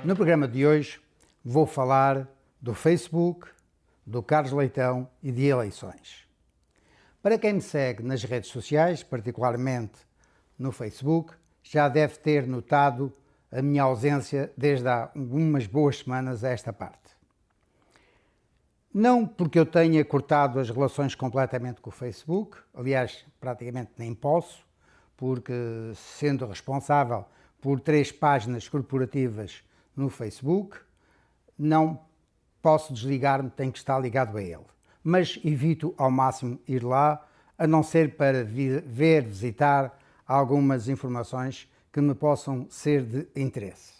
No programa de hoje vou falar do Facebook, do Carlos Leitão e de eleições. Para quem me segue nas redes sociais, particularmente no Facebook, já deve ter notado a minha ausência desde há umas boas semanas a esta parte. Não porque eu tenha cortado as relações completamente com o Facebook, aliás, praticamente nem posso, porque sendo responsável por 3 páginas corporativas no Facebook, não posso desligar-me, tenho que estar ligado a ele. Mas evito ao máximo ir lá, a não ser para visitar algumas informações que me possam ser de interesse.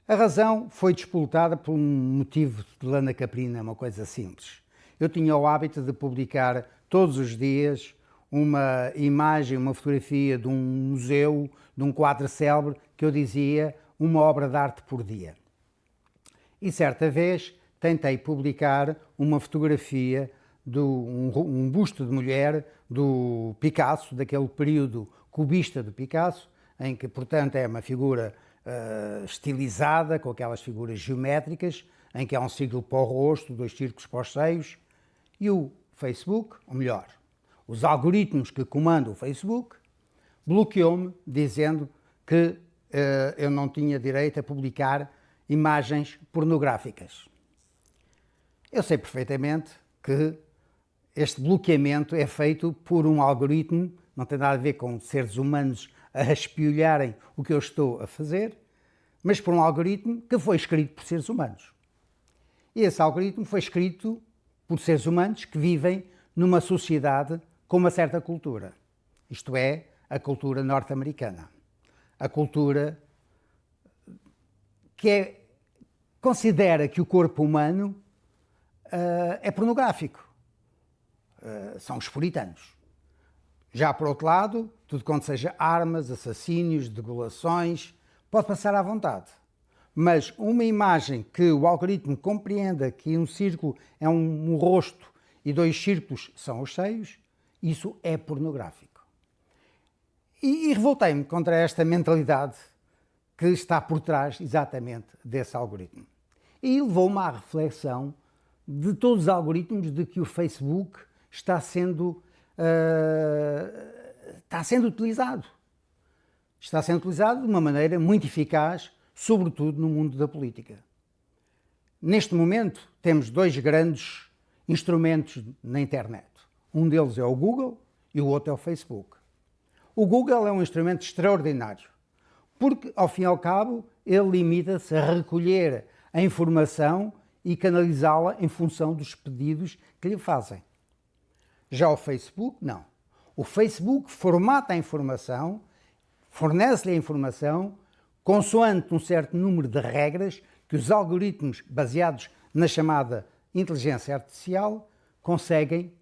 A razão foi disputada por um motivo de lana caprina, uma coisa simples. Eu tinha o hábito de publicar todos os dias uma imagem, uma fotografia de um museu, de um quadro célebre, que eu dizia uma obra de arte por dia. E certa vez tentei publicar uma fotografia de um busto de mulher do Picasso, daquele período cubista do Picasso, em que, portanto, é uma figura estilizada, com aquelas figuras geométricas, em que há um círculo para o rosto, 2 círculos para os seios, e o Facebook, ou melhor, os algoritmos que comandam o Facebook, bloqueou-me dizendo que eu não tinha direito a publicar imagens pornográficas. Eu sei perfeitamente que este bloqueamento é feito por um algoritmo, não tem nada a ver com seres humanos a espiolharem o que eu estou a fazer, mas por um algoritmo que foi escrito por seres humanos. E esse algoritmo foi escrito por seres humanos que vivem numa sociedade com uma certa cultura. Isto é, a cultura norte-americana. A cultura que considera que o corpo humano é pornográfico. São os puritanos. Já por outro lado, tudo quanto seja armas, assassínios, degolações, pode passar à vontade. Mas uma imagem que o algoritmo compreenda que um círculo é um rosto e 2 círculos são os seios, isso é pornográfico. E revoltei-me contra esta mentalidade que está por trás exatamente desse algoritmo. E levou-me à reflexão de todos os algoritmos de que o Facebook está sendo utilizado. Está sendo utilizado de uma maneira muito eficaz, sobretudo no mundo da política. Neste momento, temos 2 grandes instrumentos na internet. Um deles é o Google e o outro é o Facebook. O Google é um instrumento extraordinário, porque, ao fim e ao cabo, ele limita-se a recolher a informação e canalizá-la em função dos pedidos que lhe fazem. Já o Facebook, não. O Facebook formata a informação, fornece-lhe a informação, consoante um certo número de regras que os algoritmos baseados na chamada inteligência artificial conseguem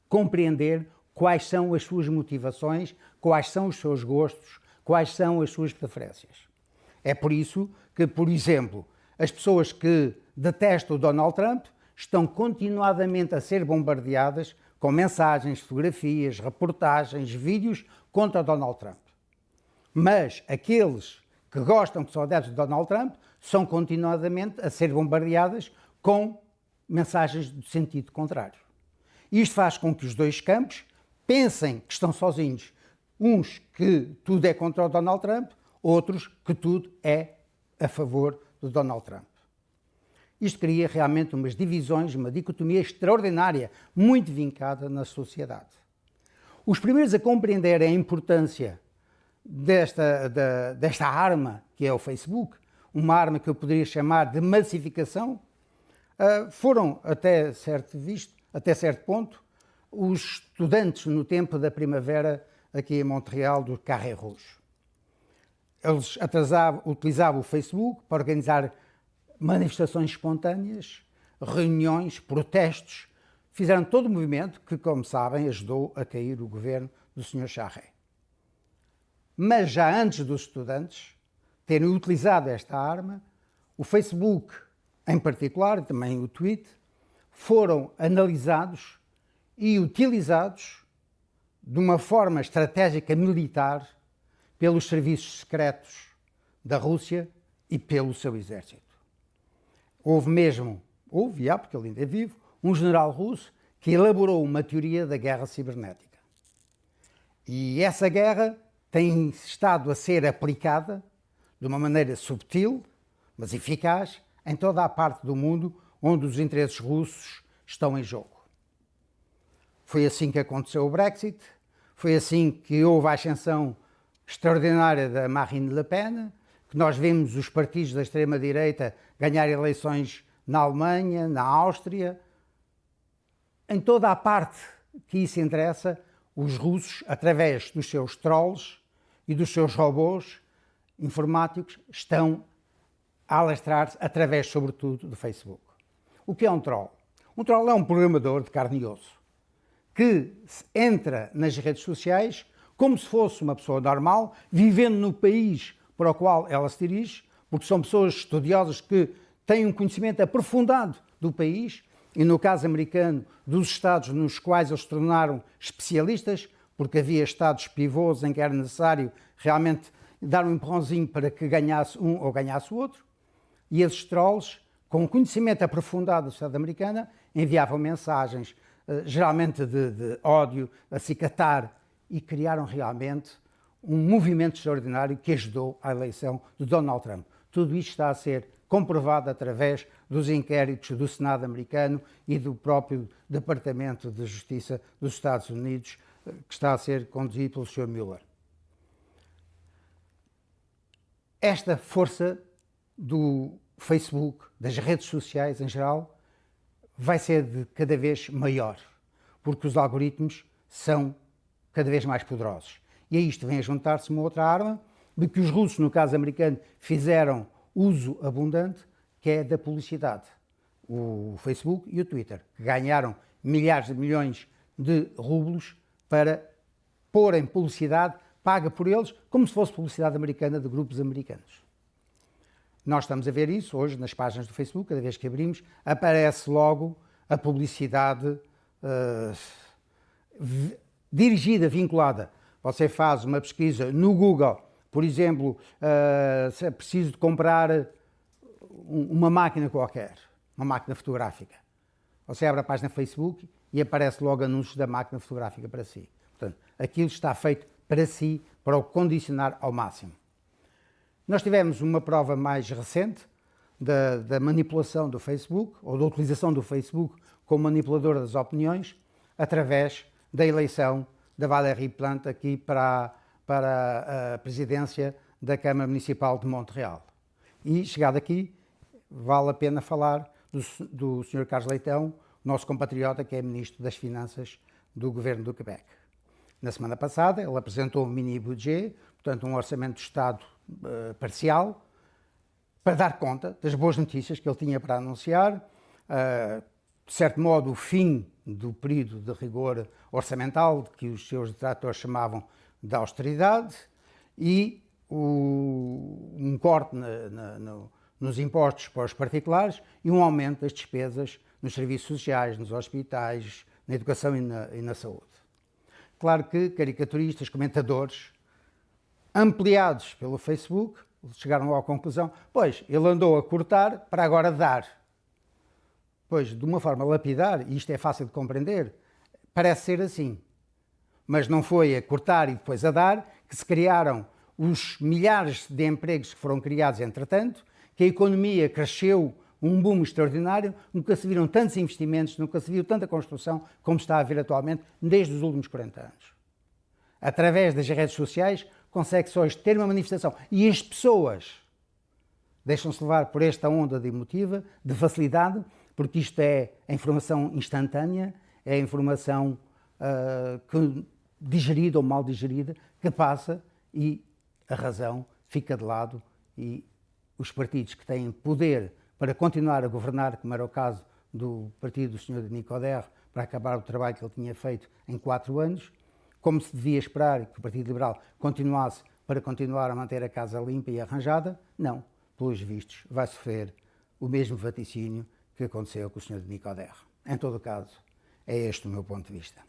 compreender quais são as suas motivações, quais são os seus gostos, quais são as suas preferências. É por isso que, por exemplo, as pessoas que detestam o Donald Trump estão continuadamente a ser bombardeadas com mensagens, fotografias, reportagens, vídeos contra o Donald Trump. Mas aqueles que gostam, que são adeptos de Donald Trump, são continuadamente a ser bombardeadas com mensagens de sentido contrário. Isto faz com que os 2 campos pensem que estão sozinhos. Uns que tudo é contra o Donald Trump, outros que tudo é a favor do Donald Trump. Isto cria realmente umas divisões, uma dicotomia extraordinária, muito vincada na sociedade. Os primeiros a compreender a importância desta arma, que é o Facebook, uma arma que eu poderia chamar de massificação, foram, até certo ponto, os estudantes no tempo da primavera aqui em Montreal do Carré Rouge. Eles utilizavam o Facebook para organizar manifestações espontâneas, reuniões, protestos, fizeram todo o movimento que, como sabem, ajudou a cair o governo do Sr. Charest. Mas já antes dos estudantes terem utilizado esta arma, o Facebook, em particular, e também o Twitter, foram analisados e utilizados de uma forma estratégica militar pelos serviços secretos da Rússia e pelo seu exército. Houve, porque ele ainda é vivo, um general russo que elaborou uma teoria da guerra cibernética. E essa guerra tem estado a ser aplicada de uma maneira subtil, mas eficaz, em toda a parte do mundo onde os interesses russos estão em jogo. Foi assim que aconteceu o Brexit, foi assim que houve a ascensão extraordinária da Marine Le Pen, que nós vimos os partidos da extrema-direita ganhar eleições na Alemanha, na Áustria. Em toda a parte que isso interessa, os russos, através dos seus trolls e dos seus robôs informáticos, estão a alastrar-se através, sobretudo, do Facebook. O que é um troll? Um troll é um programador de carne e osso que entra nas redes sociais como se fosse uma pessoa normal, vivendo no país para o qual ela se dirige, porque são pessoas estudiosas que têm um conhecimento aprofundado do país e, no caso americano, dos estados nos quais eles se tornaram especialistas, porque havia estados pivôs em que era necessário realmente dar um empurrãozinho para que ganhasse um ou ganhasse o outro. E esses trolls, com conhecimento aprofundado da sociedade americana, enviavam mensagens, geralmente de ódio, acicatar, e criaram realmente um movimento extraordinário que ajudou à eleição de Donald Trump. Tudo isto está a ser comprovado através dos inquéritos do Senado americano e do próprio Departamento de Justiça dos Estados Unidos, que está a ser conduzido pelo Sr. Mueller. Esta força do Facebook, das redes sociais em geral, vai ser de cada vez maior, porque os algoritmos são cada vez mais poderosos. E a isto vem a juntar-se uma outra arma, de que os russos, no caso americano, fizeram uso abundante, que é da publicidade. O Facebook e o Twitter, que ganharam milhares de milhões de rublos para porem publicidade paga por eles, como se fosse publicidade americana de grupos americanos. Nós estamos a ver isso hoje nas páginas do Facebook, cada vez que abrimos, aparece logo a publicidade dirigida, vinculada. Você faz uma pesquisa no Google, por exemplo, se é preciso de comprar uma máquina qualquer, uma máquina fotográfica. Você abre a página Facebook e aparece logo anúncios da máquina fotográfica para si. Portanto, aquilo está feito para si, para o condicionar ao máximo. Nós tivemos uma prova mais recente da manipulação do Facebook, ou da utilização do Facebook como manipulador das opiniões, através da eleição da Valérie Plante aqui para a presidência da Câmara Municipal de Montreal. E, chegado aqui, vale a pena falar do Sr. Carlos Leitão, nosso compatriota, que é Ministro das Finanças do Governo do Quebec. Na semana passada, ele apresentou um mini-budget, portanto, um orçamento de Estado parcial, para dar conta das boas notícias que ele tinha para anunciar, de certo modo, o fim do período de rigor orçamental, que os seus detratores chamavam de austeridade, e um corte nos impostos para os particulares e um aumento das despesas nos serviços sociais, nos hospitais, na educação e na saúde. Claro que caricaturistas, comentadores, ampliados pelo Facebook, chegaram à conclusão, pois, ele andou a cortar para agora dar. Pois, de uma forma lapidar, e isto é fácil de compreender, parece ser assim. Mas não foi a cortar e depois a dar que se criaram os milhares de empregos que foram criados entretanto, que a economia cresceu um boom extraordinário, nunca se viram tantos investimentos, nunca se viu tanta construção como está a haver atualmente desde os últimos 40 anos. Através das redes sociais, consegue-se hoje ter uma manifestação. E as pessoas deixam-se levar por esta onda de emotiva, de facilidade, porque isto é a informação instantânea, é a informação digerida ou mal digerida, que passa e a razão fica de lado e os partidos que têm poder para continuar a governar, como era o caso do partido do Sr. Denis Coderre, para acabar o trabalho que ele tinha feito em 4 anos, como se devia esperar que o Partido Liberal continuasse para continuar a manter a casa limpa e arranjada, não. Pelos vistos, vai sofrer o mesmo vaticínio que aconteceu com o Sr. Denis Coderre. Em todo o caso, é este o meu ponto de vista.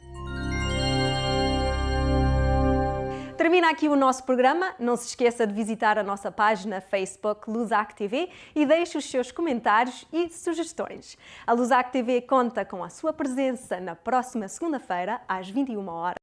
Termina aqui o nosso programa. Não se esqueça de visitar a nossa página Facebook Lusac TV e deixe os seus comentários e sugestões. A Lusac TV conta com a sua presença na próxima segunda-feira, às 21h.